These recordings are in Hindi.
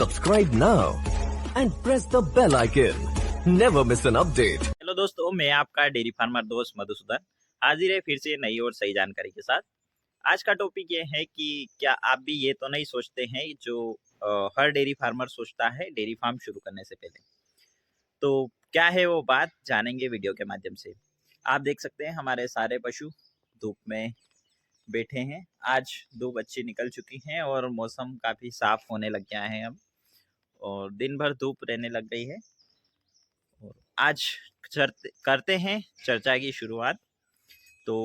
Subscribe now and press the bell icon. Never miss an update. Hello दोस्तों, मैं आपका डेयरी फार्मर दोस्त मधुसूदन हाजिर है फिर से नई और सही जानकारी के साथ। आज का टॉपिक ये है कि क्या आप भी ये तो नहीं सोचते हैं जो हर डेयरी फार्मर सोचता है डेयरी फार्म शुरू करने से पहले। तो क्या है वो बात, जानेंगे वीडियो के माध्यम से। आप देख सकते हैं हमारे सारे पशु धूप में बैठे हैं। आज धूप अच्छी निकल चुकी हैं और मौसम काफ़ी साफ होने लग गया है अब, और दिन भर धूप रहने लग गई है। और आज करते हैं चर्चा की शुरुआत। तो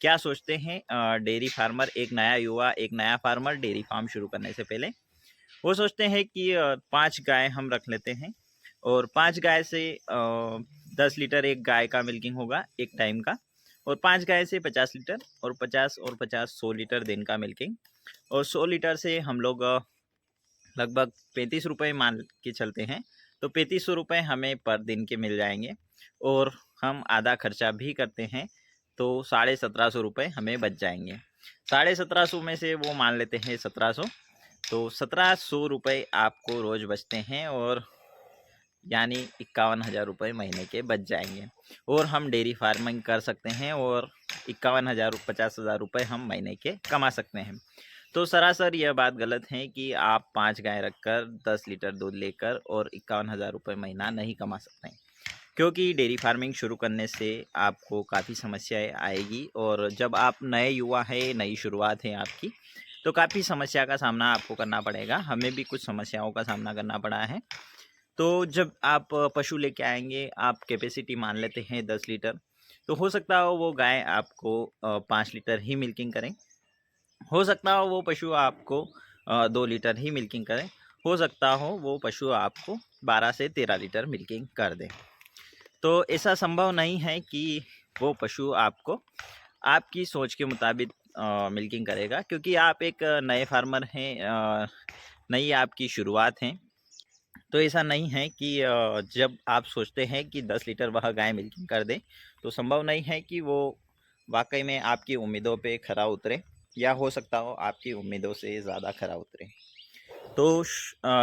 क्या सोचते हैं डेयरी फार्मर, एक नया युवा, एक नया फार्मर डेयरी फार्म शुरू करने से पहले? वो सोचते हैं कि 5 गाय हम रख लेते हैं और 5 गाय से 10 लीटर एक गाय का मिल्किंग होगा एक टाइम का, और 5 गाय से 50 लीटर, और 50 और 50 100 लीटर दिन का मिल्किंग। और 100 लीटर से हम लोग लगभग 35 रुपये मान के चलते हैं, तो 3500 रुपये हमें पर दिन के मिल जाएंगे। और हम आधा खर्चा भी करते हैं तो 1750 रुपये हमें बच जाएंगे। 1750 में से वो मान लेते हैं 1700, तो 1700 रुपये आपको रोज़ बचते हैं, और यानी 51,000 रुपये महीने के बच जाएंगे। और हम डेयरी फार्मिंग कर सकते हैं और 51,000 50,000 रुपये हम महीने के कमा सकते हैं। तो सरासर यह बात गलत है कि आप 5 गाय रखकर 10 लीटर दूध लेकर और 51,000 रुपये महीना नहीं कमा सकते हैं, क्योंकि डेयरी फार्मिंग शुरू करने से आपको काफ़ी समस्याएं आएगी। और जब आप नए युवा हैं, नई शुरुआत है आपकी, तो काफ़ी समस्या का सामना आपको करना पड़ेगा। हमें भी कुछ समस्याओं का सामना करना पड़ा है। तो जब आप पशु लेके आएंगे, आप कैपेसिटी मान लेते हैं 10 लीटर, तो हो सकता हो वो गाय आपको 5 लीटर ही मिल्किंग करें, हो सकता हो वो पशु आपको 2 लीटर ही मिल्किंग करें, हो सकता हो वो पशु आपको 12 से 13 लीटर मिल्किंग कर दे। तो ऐसा संभव नहीं है कि वो पशु आपको आपकी सोच के मुताबिक मिल्किंग करेगा, क्योंकि आप एक नए फार्मर हैं, नई आपकी शुरुआत है। तो ऐसा नहीं है कि जब आप सोचते हैं कि 10 लीटर वह गाय मिल्किंग कर दे, तो संभव नहीं है कि वो वाकई में आपकी उम्मीदों पे खरा उतरे, या हो सकता हो आपकी उम्मीदों से ज़्यादा खरा उतरे। तो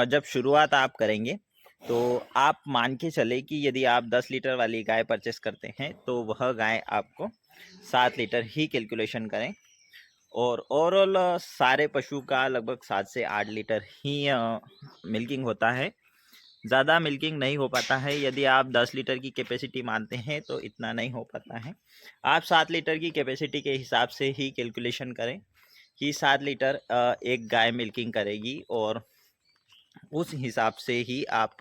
जब शुरुआत आप करेंगे, तो आप मान के चले कि यदि आप 10 लीटर वाली गाय परचेस करते हैं, तो वह गाय आपको 7 लीटर ही कैलकुलेशन करें। और ओवरऑल सारे पशु का लगभग 7 से 8 लीटर ही मिल्किंग होता है, ज़्यादा मिल्किंग नहीं हो पाता है। यदि आप 10 लीटर की कैपेसिटी मानते हैं तो इतना नहीं हो पाता है। आप 7 लीटर की कैपेसिटी के हिसाब से ही कैलकुलेशन करें कि 7 लीटर एक गाय मिल्किंग करेगी, और उस हिसाब से ही आप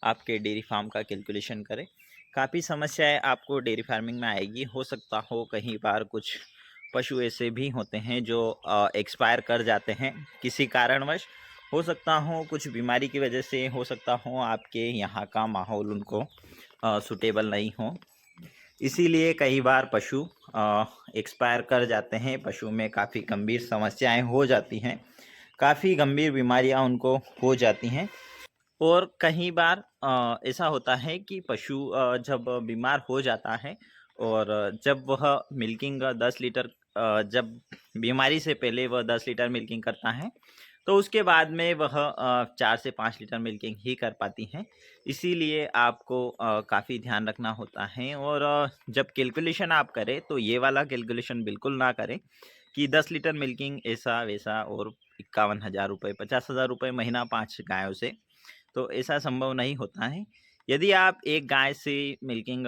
आपके डेयरी फार्म का कैलकुलेशन करें। काफ़ी समस्याएं आपको डेयरी फार्मिंग में आएगी। हो सकता हो कहीं बार कुछ पशु ऐसे भी होते हैं जो एक्सपायर कर जाते हैं किसी कारणवश, हो सकता हो कुछ बीमारी की वजह से, हो सकता हो आपके यहाँ का माहौल उनको सूटेबल नहीं हो, इसीलिए कई बार पशु एक्सपायर कर जाते हैं। पशु में काफ़ी गंभीर समस्याएं हो जाती हैं, काफ़ी गंभीर बीमारियां उनको हो जाती हैं। और कई बार ऐसा होता है कि पशु जब बीमार हो जाता है, और जब वह मिल्किंग 10 लीटर, जब बीमारी से पहले वह 10 लीटर मिल्किंग करता है, तो उसके बाद में वह 4 से 5 लीटर मिल्किंग ही कर पाती हैं। इसीलिए आपको काफ़ी ध्यान रखना होता है। और जब कैलकुलेशन आप करें, तो ये वाला कैलकुलेशन बिल्कुल ना करें कि 10 लीटर मिल्किंग ऐसा वैसा और 51,000 रुपये 50,000 रुपये महीना 5 गायों से, तो ऐसा संभव नहीं होता है। यदि आप एक गाय से मिल्किंग,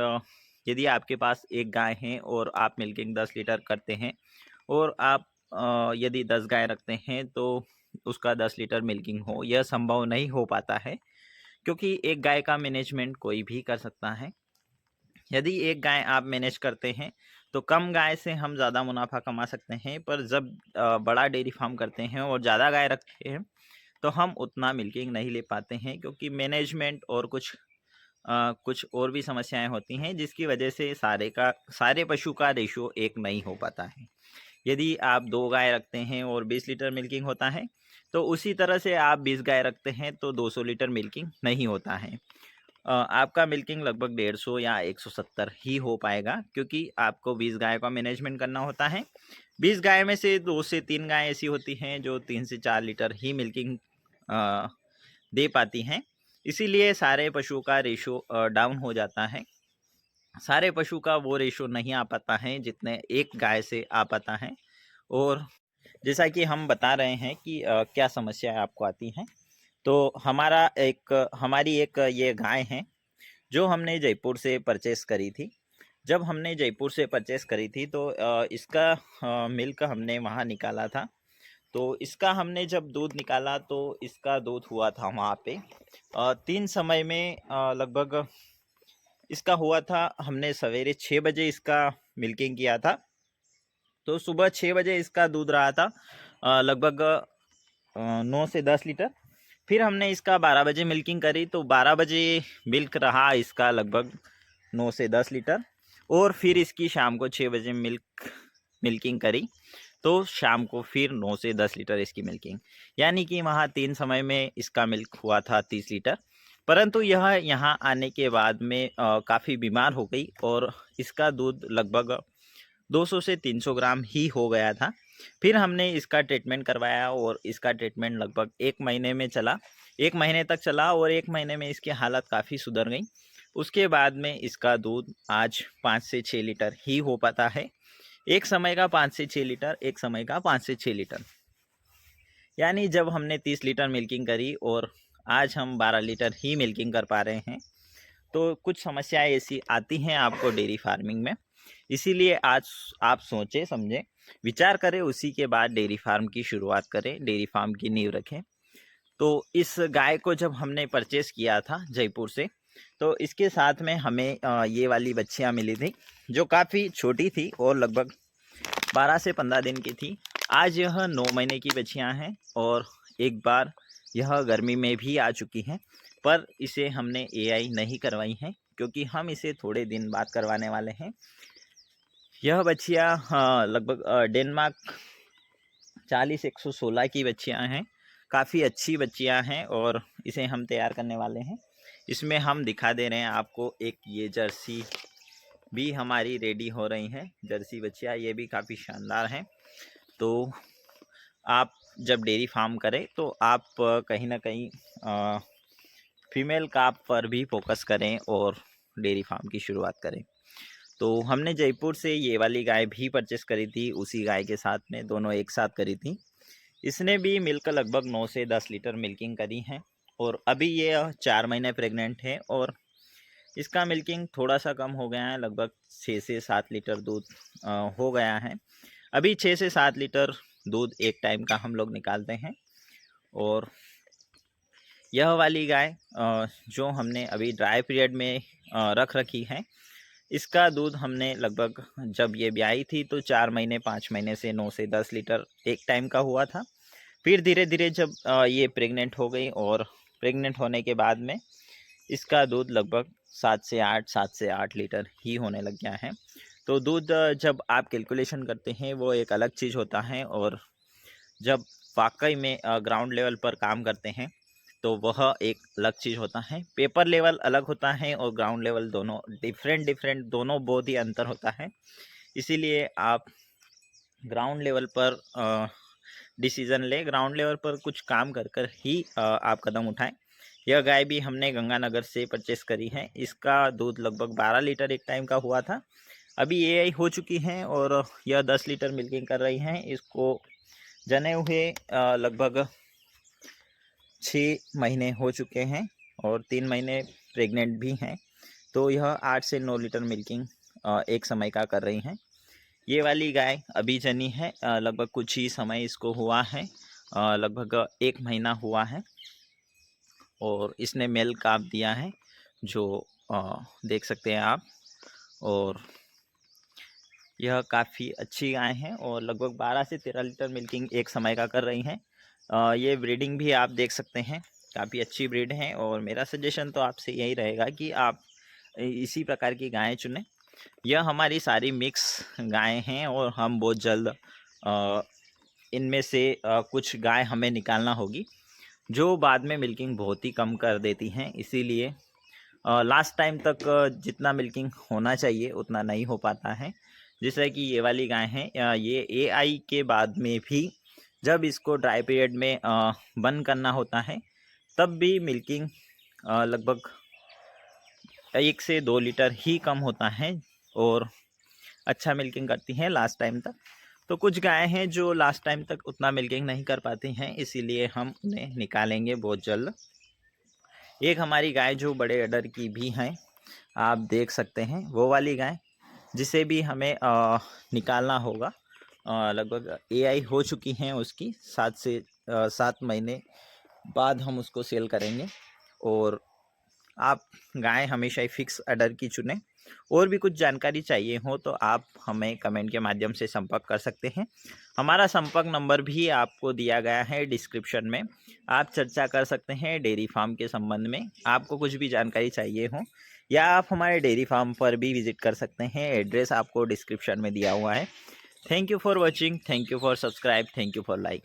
यदि आपके पास एक गाय है और आप मिल्किंग 10 लीटर करते हैं, और आप यदि 10 गाय रखते हैं, तो उसका 10 लीटर मिल्किंग हो, यह संभव नहीं हो पाता है, क्योंकि एक गाय का मैनेजमेंट कोई भी कर सकता है। यदि एक गाय आप मैनेज करते हैं, तो कम गाय से हम ज़्यादा मुनाफा कमा सकते हैं, पर जब बड़ा डेयरी फार्म करते हैं और ज़्यादा गाय रखते हैं, तो हम उतना मिल्किंग नहीं ले पाते हैं, क्योंकि मैनेजमेंट और कुछ और भी समस्याएं होती हैं, जिसकी वजह से सारे पशु का रेशो एक नहीं हो पाता है। यदि आप 2 गाय रखते हैं और 20 लीटर मिल्किंग होता है, तो उसी तरह से आप 20 गाय रखते हैं तो 200 लीटर मिल्किंग नहीं होता है। आपका मिल्किंग लगभग 150 या 170 ही हो पाएगा, क्योंकि आपको 20 गाय का मैनेजमेंट करना होता है। 20 गाय में से 2 से 3 गाय ऐसी होती हैं जो 3 से 4 लीटर ही मिल्किंग दे पाती हैं। इसीलिए सारे पशुओं का रेशो डाउन हो जाता है। सारे पशु का वो रेशो नहीं आ पाता है जितने एक गाय से आ पाता है। और जैसा कि हम बता रहे हैं कि क्या समस्याएं आपको आती हैं। तो हमारी एक ये गाय है जो हमने जयपुर से परचेस करी थी। जब हमने जयपुर से परचेस करी थी तो इसका मिल्क हमने वहाँ निकाला था। तो इसका हमने जब दूध निकाला तो इसका दूध हुआ था वहाँ पे 3 समय में लगभग इसका हुआ था। हमने सवेरे 6 बजे इसका मिल्किंग किया था। तो सुबह 6 बजे इसका दूध रहा था लगभग 9 से 10 लीटर। फिर हमने इसका 12 बजे मिल्किंग करी तो 12 बजे मिल्क रहा इसका लगभग 9 से 10 लीटर। और फिर इसकी शाम को 6 बजे मिल्किंग करी तो शाम को फिर 9 से 10 लीटर इसकी मिल्किंग, यानी कि वहाँ 3 समय में इसका मिल्क हुआ था 30 लीटर। परंतु यह यहाँ आने के बाद में काफ़ी बीमार हो गई और इसका दूध लगभग 200 से 300 ग्राम ही हो गया था। फिर हमने इसका ट्रीटमेंट करवाया और इसका ट्रीटमेंट लगभग 1 महीने में चला, 1 महीने तक चला और 1 महीने में इसकी हालत काफ़ी सुधर गई। उसके बाद में इसका दूध आज 5 से 6 लीटर ही हो पाता है। एक समय का 5 से 6 लीटर, एक समय का 5 से 6 लीटर, यानी जब हमने 30 लीटर मिल्किंग करी और आज हम 12 लीटर ही मिल्किंग कर पा रहे हैं। तो कुछ समस्याएं ऐसी आती हैं आपको डेयरी फार्मिंग में। इसीलिए आज आप सोचें समझें, विचार करें, उसी के बाद डेयरी फार्म की शुरुआत करें, डेयरी फार्म की नींव रखें। तो इस गाय को जब हमने परचेस किया था जयपुर से तो इसके साथ में हमें ये वाली बच्चियाँ मिली थी जो काफ़ी छोटी थी और लगभग 12 से 15 दिन की थी। आज यह 9 महीने की बच्चियाँ हैं और एक बार यह गर्मी में भी आ चुकी हैं, पर इसे हमने एआई नहीं करवाई है क्योंकि हम इसे थोड़े दिन बाद करवाने वाले हैं। यह बच्चियाँ लगभग डेनमार्क 40-116 की बच्चियाँ हैं, काफ़ी अच्छी बच्चियाँ हैं और इसे हम तैयार करने वाले हैं। इसमें हम दिखा दे रहे हैं आपको, एक ये जर्सी भी हमारी रेडी हो रही हैं। जर्सी बच्चियाँ ये भी काफ़ी शानदार हैं। तो आप जब डेयरी फार्म करें तो आप कहीं ना कहीं फीमेल काफ पर भी फोकस करें और डेयरी फार्म की शुरुआत करें। तो हमने जयपुर से ये वाली गाय भी परचेस करी थी, उसी गाय के साथ में दोनों एक साथ करी थी। इसने भी मिल्क लगभग 9 से 10 लीटर मिल्किंग करी है और अभी ये 4 महीने प्रेग्नेंट है और इसका मिल्किंग थोड़ा सा कम हो गया है, लगभग 6 से 7 लीटर दूध हो गया है। अभी 6 से 7 लीटर दूध एक टाइम का हम लोग निकालते हैं। और यह वाली गाय जो हमने अभी ड्राई पीरियड में रख रखी है, इसका दूध हमने लगभग जब ये ब्याई थी तो 4 महीने 5 महीने से 9 से 10 लीटर एक टाइम का हुआ था। फिर धीरे धीरे जब ये प्रेग्नेंट हो गई और प्रेग्नेंट होने के बाद में इसका दूध लगभग 7 से 8 लीटर ही होने लग गया है। तो दूध जब आप कैलकुलेशन करते हैं वो एक अलग चीज़ होता है और जब वाकई में ग्राउंड लेवल पर काम करते हैं तो वह एक अलग चीज़ होता है। पेपर लेवल अलग होता है और ग्राउंड लेवल, दोनों डिफरेंट दोनों बहुत ही अंतर होता है। इसीलिए आप ग्राउंड लेवल पर डिसीज़न ले, ग्राउंड लेवल पर कुछ काम कर कर ही आप कदम उठाएं। यह गाय भी हमने गंगानगर से परचेस करी है। इसका दूध लगभग 12 लीटर एक टाइम का हुआ था। अभी ये हो चुकी हैं और यह 10 लीटर मिल्किंग कर रही हैं। इसको जने हुए लगभग 6 महीने हो चुके हैं और 3 महीने प्रेग्नेंट भी हैं। तो यह 8 से 9 लीटर मिल्किंग एक समय का कर रही हैं। ये वाली गाय अभी जनी है, लगभग कुछ ही समय इसको हुआ है, लगभग 1 महीना हुआ है और इसने मेल काफ दिया है जो देख सकते हैं आप। और यह काफ़ी अच्छी गाय है और लगभग 12 से 13 लीटर मिल्किंग एक समय का कर रही हैं। ये ब्रीडिंग भी आप देख सकते हैं, काफ़ी अच्छी ब्रीड है और मेरा सजेशन तो आपसे यही रहेगा कि आप इसी प्रकार की गायें चुनें। यह हमारी सारी मिक्स गायें हैं और हम बहुत जल्द इनमें से कुछ गाय हमें निकालना होगी जो बाद में मिल्किंग बहुत ही कम कर देती हैं। इसीलिए लास्ट टाइम तक जितना मिल्किंग होना चाहिए उतना नहीं हो पाता है। जैसे कि ये वाली गाय है, ये एआई के बाद में भी जब इसको ड्राई पीरियड में बंद करना होता है तब भी मिल्किंग लगभग 1 से 2 लीटर ही कम होता है और अच्छा मिल्किंग करती हैं लास्ट टाइम तक। तो कुछ गायें हैं जो लास्ट टाइम तक उतना मिल्किंग नहीं कर पाती हैं, इसीलिए हम उन्हें निकालेंगे बहुत जल्द। एक हमारी गाय जो बड़े अडर की भी हैं, आप देख सकते हैं, वो वाली गाय जिसे भी हमें निकालना होगा। लगभग एआई हो चुकी हैं उसकी, 7 महीने बाद हम उसको सेल करेंगे। और आप गाय हमेशा ही फिक्स अडर की चुनें। और भी कुछ जानकारी चाहिए हो तो आप हमें कमेंट के माध्यम से संपर्क कर सकते हैं। हमारा संपर्क नंबर भी आपको दिया गया है डिस्क्रिप्शन में। आप चर्चा कर सकते हैं डेयरी फार्म के संबंध में। आपको कुछ भी जानकारी चाहिए हो या आप हमारे डेयरी फार्म पर भी विजिट कर सकते हैं। एड्रेस आपको डिस्क्रिप्शन में दिया हुआ है। Thank you for watching, thank you for subscribe, thank you for like.